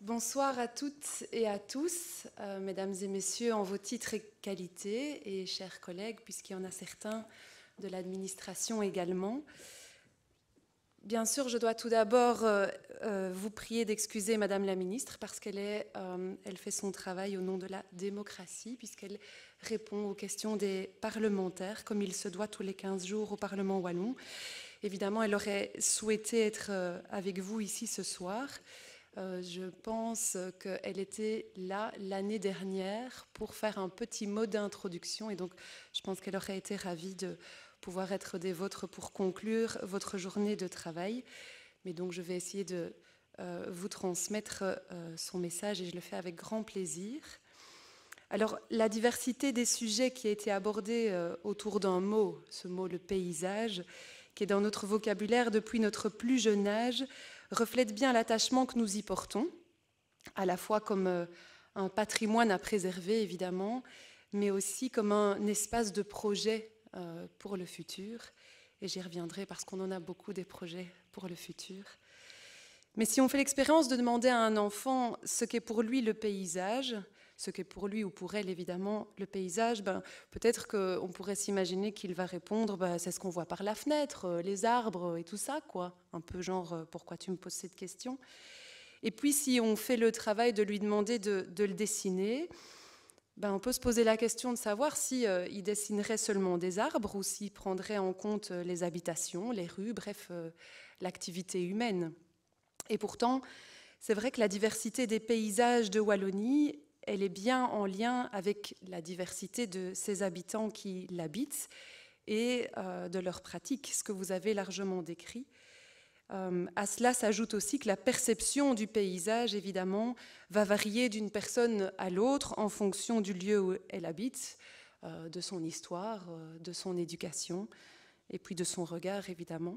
Bonsoir à toutes et à tous, mesdames et messieurs, en vos titres et qualités, et chers collègues, puisqu'il y en a certains de l'administration également. Bien sûr, je dois tout d'abord vous prier d'excuser Madame la Ministre, parce qu'elle fait son travail au nom de la démocratie, puisqu'elle répond aux questions des parlementaires, comme il se doit tous les 15 jours au Parlement wallon. Évidemment, elle aurait souhaité être avec vous ici ce soir. Je pense qu'elle était là l'année dernière pour faire un petit mot d'introduction et donc je pense qu'elle aurait été ravie de pouvoir être des vôtres pour conclure votre journée de travail. Mais donc je vais essayer de vous transmettre son message et je le fais avec grand plaisir. Alors la diversité des sujets qui a été abordée autour d'un mot, ce mot le paysage, qui est dans notre vocabulaire depuis notre plus jeune âge, reflète bien l'attachement que nous y portons, à la fois comme un patrimoine à préserver, évidemment, mais aussi comme un espace de projet pour le futur. Et j'y reviendrai parce qu'on en a beaucoup des projets pour le futur. Mais si on fait l'expérience de demander à un enfant ce qu'est pour lui le paysage, ce qu'est pour lui ou pour elle évidemment le paysage, peut-être qu'on pourrait s'imaginer qu'il va répondre c'est ce qu'on voit par la fenêtre, les arbres et tout ça, quoi. Un peu genre pourquoi tu me poses cette question? Et puis si on fait le travail de lui demander de le dessiner, on peut se poser la question de savoir si il dessinerait seulement des arbres ou s'il prendrait en compte les habitations, les rues, bref, l'activité humaine. Et pourtant, c'est vrai que la diversité des paysages de Wallonie, elle est bien en lien avec la diversité de ses habitants qui l'habitent et de leurs pratiques, ce que vous avez largement décrit. À cela s'ajoute aussi que la perception du paysage, évidemment, va varier d'une personne à l'autre en fonction du lieu où elle habite, de son histoire, de son éducation et puis de son regard, évidemment.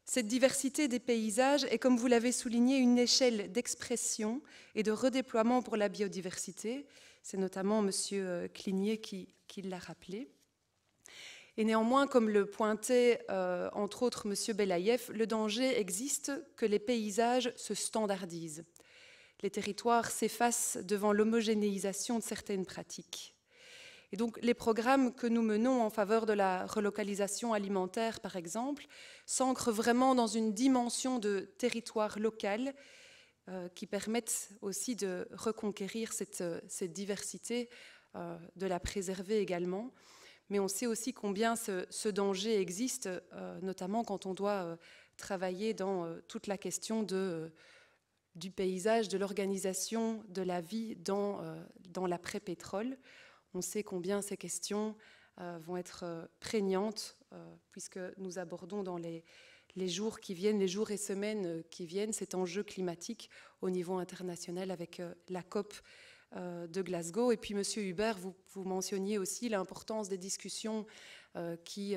Cette diversité des paysages est, comme vous l'avez souligné, une échelle d'expression et de redéploiement pour la biodiversité. C'est notamment M. Cligné qui l'a rappelé. Et néanmoins, comme le pointait entre autres M. Belaïev, le danger existe que les paysages se standardisent. Les territoires s'effacent devant l'homogénéisation de certaines pratiques. Et donc, les programmes que nous menons en faveur de la relocalisation alimentaire, par exemple, s'ancrent vraiment dans une dimension de territoire local qui permettent aussi de reconquérir cette diversité, de la préserver également. Mais on sait aussi combien ce danger existe, notamment quand on doit travailler dans toute la question du paysage, de l'organisation de la vie dans l'après-pétrole. On sait combien ces questions vont être prégnantes, puisque nous abordons dans les jours qui viennent, les jours et semaines qui viennent, cet enjeu climatique au niveau international avec la COP de Glasgow. Et puis, Monsieur Hubert, vous mentionniez aussi l'importance des discussions qui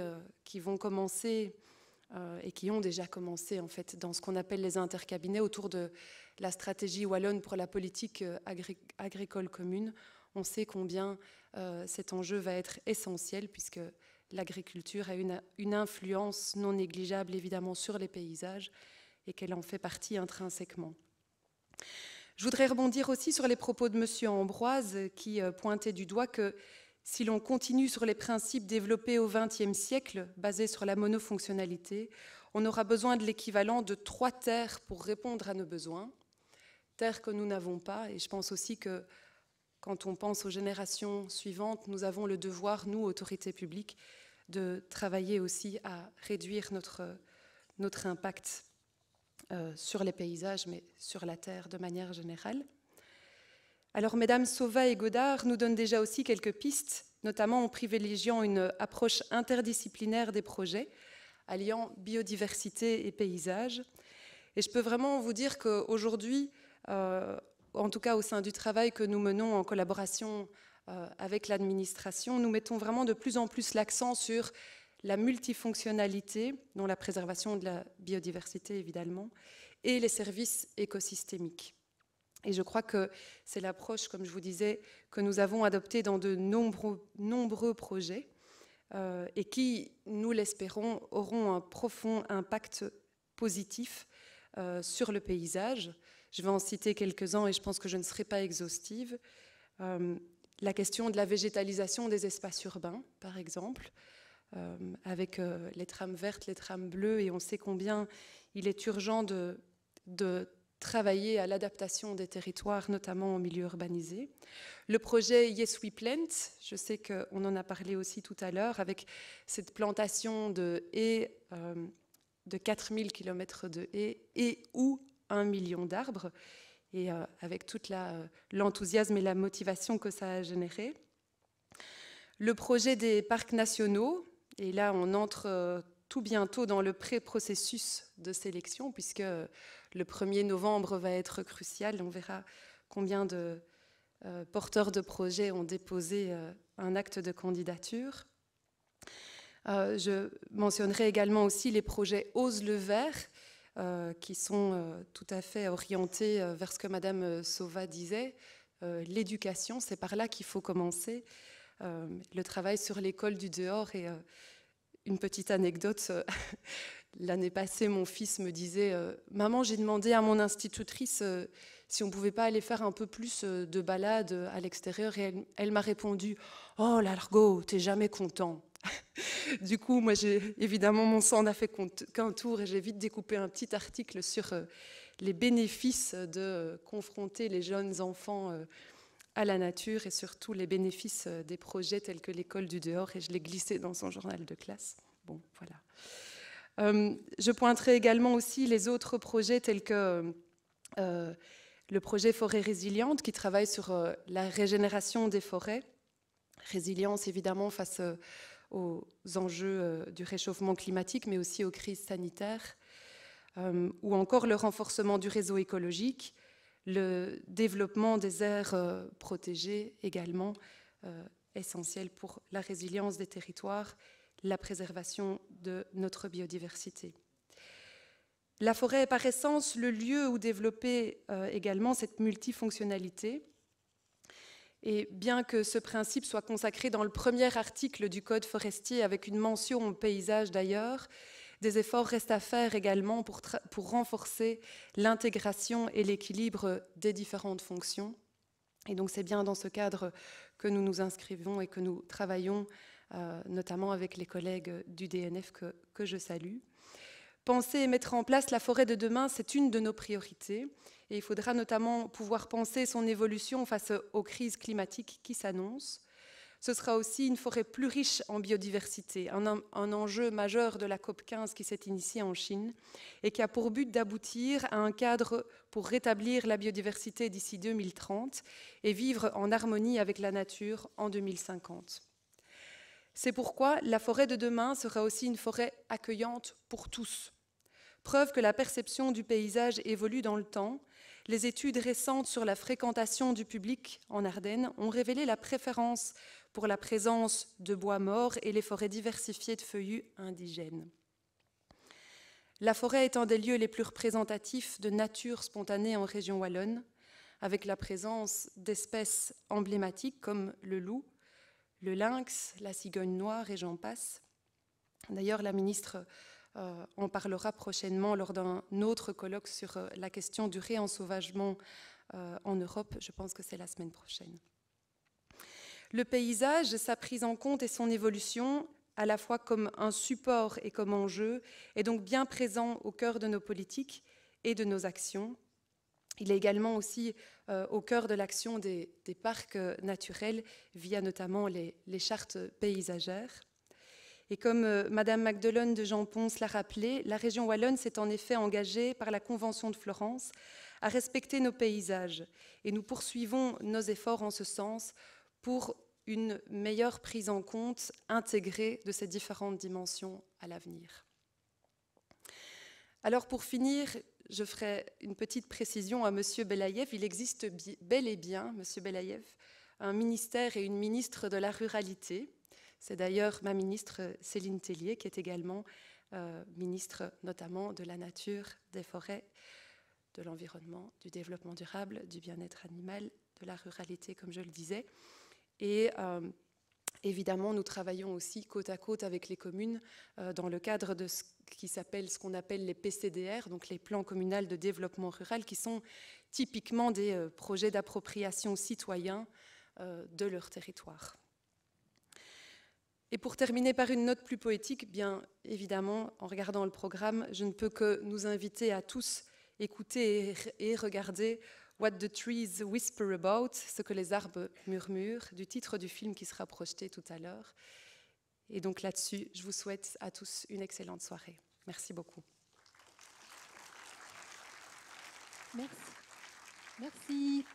vont commencer et qui ont déjà commencé, en fait, dans ce qu'on appelle les intercabinets autour de la stratégie wallonne pour la politique agricole commune. On sait combien cet enjeu va être essentiel puisque l'agriculture a une influence non négligeable évidemment sur les paysages et qu'elle en fait partie intrinsèquement. Je voudrais rebondir aussi sur les propos de M. Ambroise qui pointait du doigt que si l'on continue sur les principes développés au XXe siècle, basés sur la monofonctionnalité, on aura besoin de l'équivalent de 3 terres pour répondre à nos besoins, terres que nous n'avons pas. Et je pense aussi que quand on pense aux générations suivantes, nous avons le devoir, nous, autorités publiques, de travailler aussi à réduire notre impact sur les paysages, mais sur la terre de manière générale. Alors, Mesdames Sauva et Godard nous donnent déjà aussi quelques pistes, notamment en privilégiant une approche interdisciplinaire des projets, alliant biodiversité et paysage. Et je peux vraiment vous dire qu'aujourd'hui, en tout cas au sein du travail que nous menons en collaboration avec l'administration, nous mettons vraiment de plus en plus l'accent sur la multifonctionnalité, dont la préservation de la biodiversité évidemment, et les services écosystémiques. Et je crois que c'est l'approche, comme je vous disais, que nous avons adoptée dans de nombreux projets et qui, nous l'espérons, auront un profond impact positif sur le paysage. Je vais en citer quelques-uns et je pense que je ne serai pas exhaustive. La question de la végétalisation des espaces urbains, par exemple, avec les trames vertes, les trames bleues, et on sait combien il est urgent de travailler à l'adaptation des territoires, notamment en milieu urbanisé. Le projet Yes We Plant, je sais qu'on en a parlé aussi tout à l'heure, avec cette plantation de haies, de 4000 km de haies et ou 1 million d'arbres, et avec tout l'enthousiasme et la motivation que ça a généré. Le projet des parcs nationaux, et là on entre tout bientôt dans le pré-processus de sélection, puisque le 1er novembre va être crucial. On verra combien de porteurs de projets ont déposé un acte de candidature. Je mentionnerai également aussi les projets Ose le vert, qui sont tout à fait orientés vers ce que Madame Sauva disait. L'éducation, c'est par là qu'il faut commencer. Le travail sur l'école du dehors. Et une petite anecdote, l'année passée, mon fils me disait « Maman, j'ai demandé à mon institutrice si on ne pouvait pas aller faire un peu plus de balade à l'extérieur. » Et elle m'a répondu « Oh, Largo, t'es jamais content. » Du coup, moi, évidemment, mon sang n'a fait qu'un tour et j'ai vite découpé un petit article sur les bénéfices de confronter les jeunes enfants à la nature et surtout les bénéfices des projets tels que l'école du dehors, et je l'ai glissé dans son journal de classe. Bon, voilà. Je pointerai également aussi les autres projets tels que le projet Forêt résiliente qui travaille sur la régénération des forêts. Résilience évidemment face aux enjeux du réchauffement climatique, mais aussi aux crises sanitaires, ou encore le renforcement du réseau écologique, le développement des aires protégées également, essentiel pour la résilience des territoires, la préservation de notre biodiversité. La forêt est par essence le lieu où développer également cette multifonctionnalité. Et bien que ce principe soit consacré dans le premier article du Code forestier avec une mention au paysage d'ailleurs, des efforts restent à faire également pour renforcer l'intégration et l'équilibre des différentes fonctions. Et donc c'est bien dans ce cadre que nous nous inscrivons et que nous travaillons, notamment avec les collègues du DNF que je salue. Penser et mettre en place la forêt de demain, c'est une de nos priorités. Et il faudra notamment pouvoir penser son évolution face aux crises climatiques qui s'annoncent. Ce sera aussi une forêt plus riche en biodiversité, un enjeu majeur de la COP15 qui s'est initiée en Chine et qui a pour but d'aboutir à un cadre pour rétablir la biodiversité d'ici 2030 et vivre en harmonie avec la nature en 2050. C'est pourquoi la forêt de demain sera aussi une forêt accueillante pour tous. Preuve que la perception du paysage évolue dans le temps, les études récentes sur la fréquentation du public en Ardennes ont révélé la préférence pour la présence de bois morts et les forêts diversifiées de feuillus indigènes. La forêt est un des lieux les plus représentatifs de nature spontanée en région wallonne, avec la présence d'espèces emblématiques comme le loup, le lynx, la cigogne noire et j'en passe. D'ailleurs, la ministre en parlera prochainement lors d'un autre colloque sur la question du réensauvagement en Europe. Je pense que c'est la semaine prochaine. Le paysage, sa prise en compte et son évolution, à la fois comme un support et comme enjeu, est donc bien présent au cœur de nos politiques et de nos actions. Il est également aussi au cœur de l'action des parcs naturels via notamment les chartes paysagères. Et comme Madame Magdeleine de Jampons l'a rappelé, la région wallonne s'est en effet engagée par la Convention de Florence à respecter nos paysages. Et nous poursuivons nos efforts en ce sens pour une meilleure prise en compte intégrée de ces différentes dimensions à l'avenir. Alors pour finir, je ferai une petite précision à M. Belaïev. Il existe bel et bien, M. Belaïev, un ministère et une ministre de la ruralité. C'est d'ailleurs ma ministre Céline Tellier, qui est également ministre notamment de la nature, des forêts, de l'environnement, du développement durable, du bien-être animal, de la ruralité, comme je le disais. Et Évidemment, nous travaillons aussi côte à côte avec les communes dans le cadre de ce qu'on appelle les PCDR, donc les plans communaux de développement rural, qui sont typiquement des projets d'appropriation citoyen de leur territoire. Et pour terminer par une note plus poétique, bien évidemment, en regardant le programme, je ne peux que nous inviter à tous écouter et regarder What the Trees Whisper About, ce que les arbres murmurent, du titre du film qui sera projeté tout à l'heure. Et donc là-dessus, je vous souhaite à tous une excellente soirée. Merci beaucoup. Merci. Merci.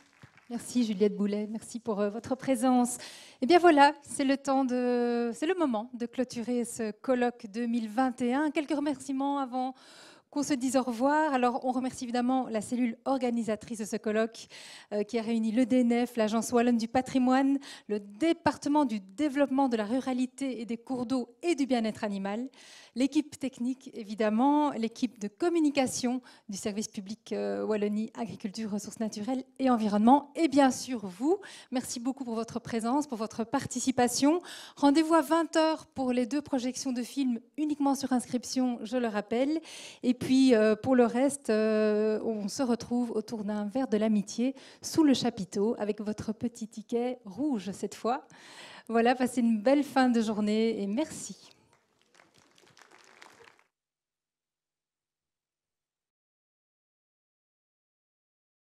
Merci Juliette Boulet, merci pour votre présence. Et bien voilà, c'est le moment de clôturer ce colloque 2021. Quelques remerciements avant qu'on se dise au revoir. Alors, on remercie évidemment la cellule organisatrice de ce colloque qui a réuni le DNF, l'Agence Wallonne du patrimoine, le département du développement de la ruralité et des cours d'eau et du bien-être animal, l'équipe technique, évidemment, l'équipe de communication du service public Wallonie, agriculture, ressources naturelles et environnement, et bien sûr vous. Merci beaucoup pour votre présence, pour votre participation. Rendez-vous à 20h pour les 2 projections de films uniquement sur inscription, je le rappelle. Et puis, pour le reste, on se retrouve autour d'un verre de l'amitié sous le chapiteau avec votre petit ticket rouge cette fois. Voilà, passez une belle fin de journée et merci.